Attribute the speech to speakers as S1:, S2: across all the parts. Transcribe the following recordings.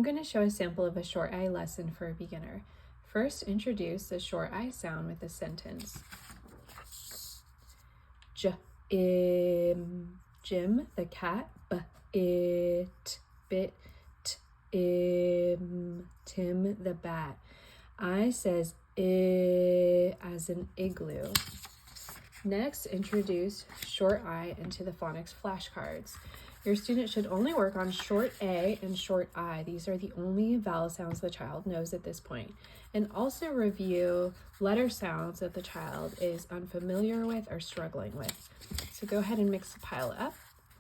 S1: I'm going to show a sample of a short I lesson for a beginner. First, introduce the short I sound with a sentence. Jim the cat, bit, Tim the bat. I says as in igloo. Next, introduce short I into the phonics flashcards. Your student should only work on short A and short I. These are the only vowel sounds the child knows at this point. And also review letter sounds that the child is unfamiliar with or struggling with. So go ahead and mix the pile up.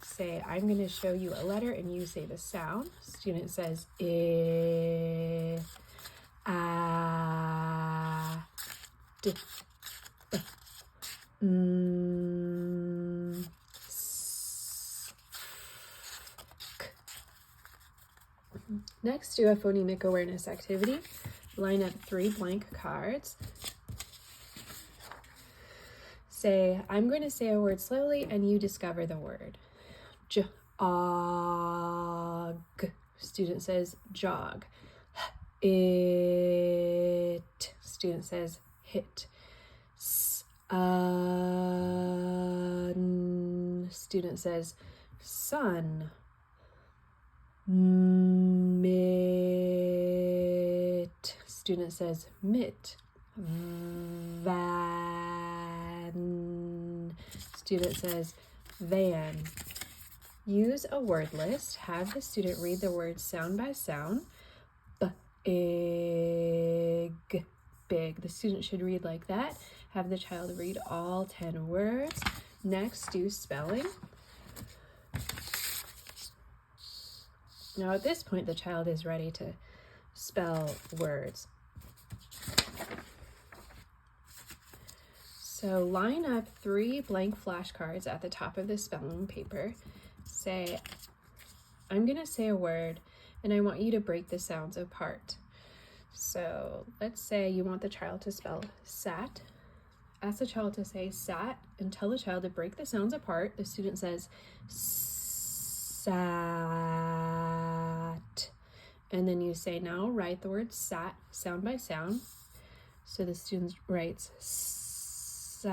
S1: Say, I'm going to show you a letter and you say the sound. Student says, I, A, D, B, S, K. Next, do a phonemic awareness activity. Line up 3 blank cards. Say, I'm going to say a word slowly and you discover the word. Jog. Student says jog. It. Student says hit. Sun. Student says sun. Mit. Student says mit. Van. Student says van. Use a word list. Have the student read the words sound by sound. Big. The student should read like that. Have the child read all 10 words. Next, do spelling. Now at this point, the child is ready to spell words. So line up 3 blank flashcards at the top of the spelling paper. Say, I'm going to say a word and I want you to break the sounds apart. So let's say you want the child to spell sat. Ask the child to say sat and tell the child to break the sounds apart. The student says sat. And then you say, now write the word sat sound by sound. So the student writes sat.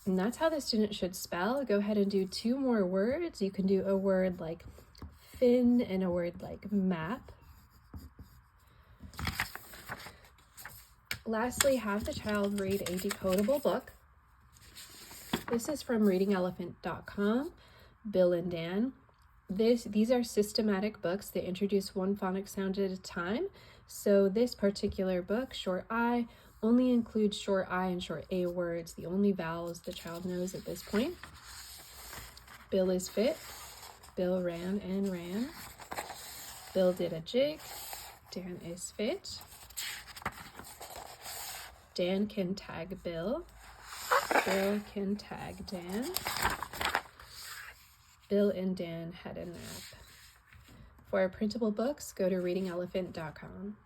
S1: And that's how the student should spell. Go ahead and do 2 more words. You can do a word like fin and a word like map. Lastly, have the child read a decodable book. This is from readingelephant.com, Bill and Dan. These are systematic books that introduce one phonic sound at a time. So this particular book, short I, only includes short I and short A words, the only vowels the child knows at this point. Bill is fit. Bill ran and ran. Bill did a jig. Dan is fit. Dan can tag Bill. Bill can tag Dan. Bill and Dan had a nap. For our printable books, go to readingelephant.com.